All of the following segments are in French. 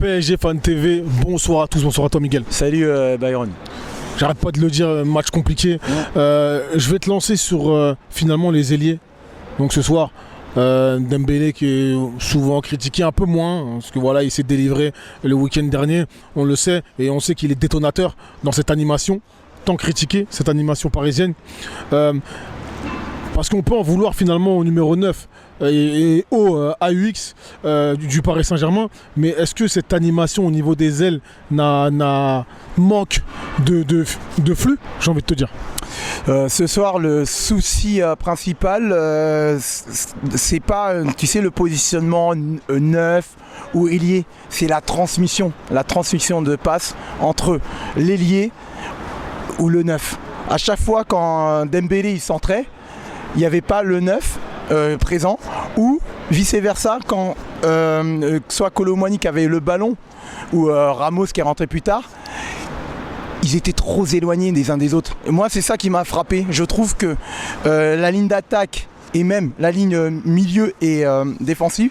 PSG Fan TV, bonsoir à tous, bonsoir à toi Miguel. Salut Byron. J'arrête pas de le dire, match compliqué. Je vais te lancer sur finalement les ailiers. Donc ce soir, Dembélé qui est souvent critiqué, un peu moins, parce que voilà, il s'est délivré le week-end dernier, on le sait, et on sait qu'il est détonateur dans cette animation, tant critiquée, cette animation parisienne. Parce qu'on peut en vouloir finalement au numéro 9 et au AUX du Paris Saint-Germain, mais est-ce que cette animation au niveau des ailes manque de flux, j'ai envie de te dire? Ce soir, le souci principal, c'est pas, tu sais, le positionnement neuf ou ailier, c'est la transmission de passe entre l'ailier ou le neuf. À chaque fois quand Dembélé il centrait, il n'y avait pas le neuf présent, ou vice versa quand soit Kolo Muani qui avait le ballon ou Ramos qui est rentré plus tard, ils étaient trop éloignés des uns des autres. Et moi c'est ça qui m'a frappé. Je trouve que la ligne d'attaque et même la ligne milieu et défensive,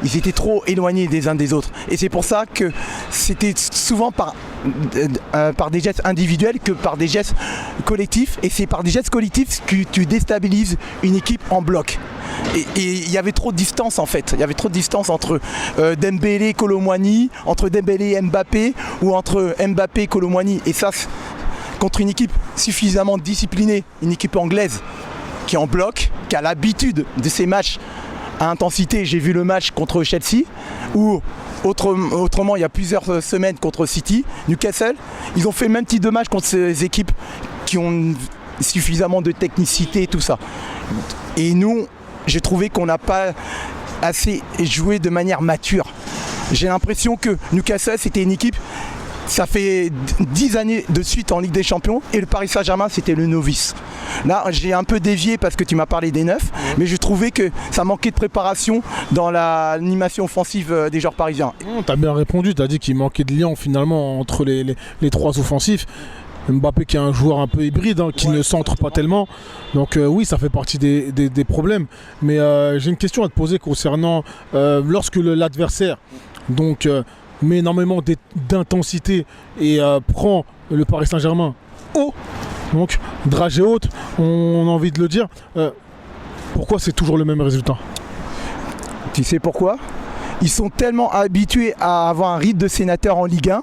ils étaient trop éloignés des uns des autres. Et c'est pour ça que c'était souvent par des gestes individuels que par des gestes collectifs. Et c'est par des gestes collectifs que tu déstabilises une équipe en bloc. Et il y avait trop de distance en fait. Il y avait trop de distance entre Dembélé et Kolo Muani, entre Dembélé et Mbappé, ou entre Mbappé et Kolo Muani. Et ça, contre une équipe suffisamment disciplinée, une équipe anglaise qui est en bloc, qui a l'habitude de ces matchs à intensité. J'ai vu le match contre Chelsea, ou autrement il y a plusieurs semaines contre City, Newcastle. Ils ont fait le même type de match contre ces équipes qui ont suffisamment de technicité et tout ça. Et nous, j'ai trouvé qu'on n'a pas assez joué de manière mature. J'ai l'impression que Newcastle, c'était une équipe, ça fait 10 années de suite en Ligue des Champions, et le Paris Saint-Germain, c'était le novice. Là, j'ai un peu dévié parce que tu m'as parlé des neufs, mais je trouvais que ça manquait de préparation dans l'animation offensive des joueurs parisiens. Tu as bien répondu, tu as dit qu'il manquait de lien finalement entre les trois offensifs. Mbappé qui est un joueur un peu hybride, qui ne centre pas tellement. Donc oui, ça fait partie des problèmes. Mais j'ai une question à te poser concernant lorsque l'adversaire met énormément d'intensité et prend le Paris Saint-Germain haut, donc dragée haute, on a envie de le dire. Pourquoi c'est toujours le même résultat? Tu sais pourquoi? Ils sont tellement habitués à avoir un rythme de sénateur en Ligue 1.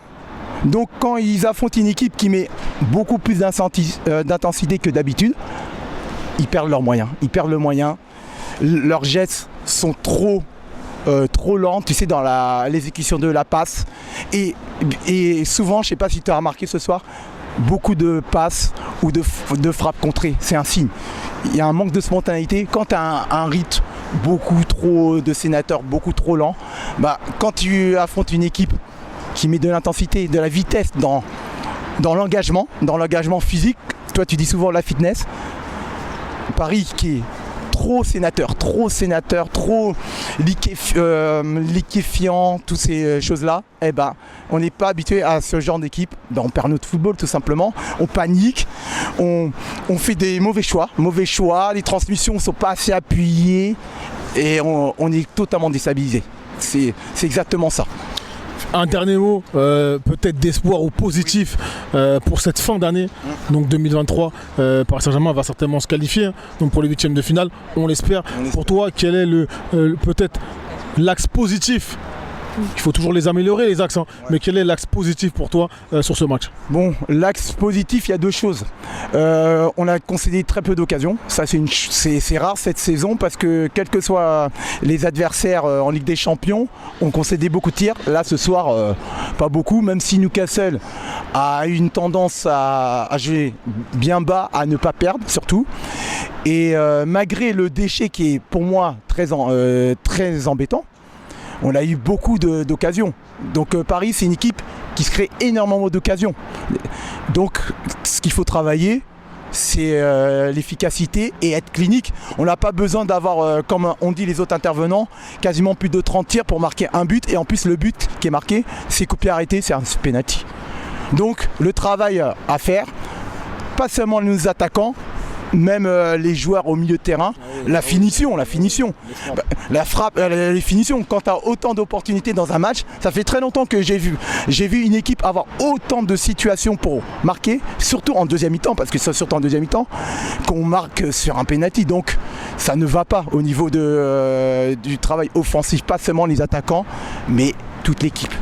Donc quand ils affrontent une équipe qui met beaucoup plus d'intensité que d'habitude, ils perdent leurs moyens. Leurs gestes sont trop lents, tu sais, dans l'exécution de la passe. Et souvent, je ne sais pas si tu as remarqué ce soir, beaucoup de passes ou de frappes contrées. C'est un signe. Il y a un manque de spontanéité. Quand tu as un rythme beaucoup trop de sénateurs, beaucoup trop lent, quand tu affrontes une équipe qui met de l'intensité, de la vitesse dans l'engagement physique. Toi, tu dis souvent la fitness. Paris qui est trop sénateur, trop liquéfiant, toutes ces choses-là, on n'est pas habitué à ce genre d'équipe. On perd notre football tout simplement, on panique, on fait des mauvais choix, les transmissions ne sont pas assez appuyées et on est totalement déstabilisé. C'est exactement ça. Un dernier mot, peut-être d'espoir ou positif pour cette fin d'année, donc 2023. Paris Saint-Germain va certainement se qualifier donc pour les huitièmes de finale, on l'espère. Pour toi, quel est peut-être l'axe positif? Il faut toujours les améliorer les axes, mais quel est l'axe positif pour toi sur ce match? Bon, l'axe positif, il y a deux choses. On a concédé très peu d'occasions. Ça, c'est rare cette saison parce que quels que soient les adversaires en Ligue des Champions, on concédé beaucoup de tirs. Là, ce soir, pas beaucoup, même si Newcastle a une tendance à jouer bien bas, à ne pas perdre surtout. Et malgré le déchet qui est pour moi très embêtant, on a eu beaucoup d'occasions. Donc Paris, c'est une équipe qui se crée énormément d'occasions. Donc ce qu'il faut travailler, c'est l'efficacité et être clinique. On n'a pas besoin d'avoir, comme on dit les autres intervenants, quasiment plus de 30 tirs pour marquer un but. Et en plus, le but qui est marqué, c'est coup de pied arrêté, c'est un penalty. Donc le travail à faire, pas seulement nos attaquants, même les joueurs au milieu de terrain, la finition. La frappe, les finitions. Quand tu as autant d'opportunités dans un match, ça fait très longtemps que j'ai vu une équipe avoir autant de situations pour marquer, surtout en deuxième mi-temps, parce que c'est surtout en deuxième mi-temps qu'on marque sur un penalty. Donc ça ne va pas au niveau du travail offensif, pas seulement les attaquants, mais toute l'équipe.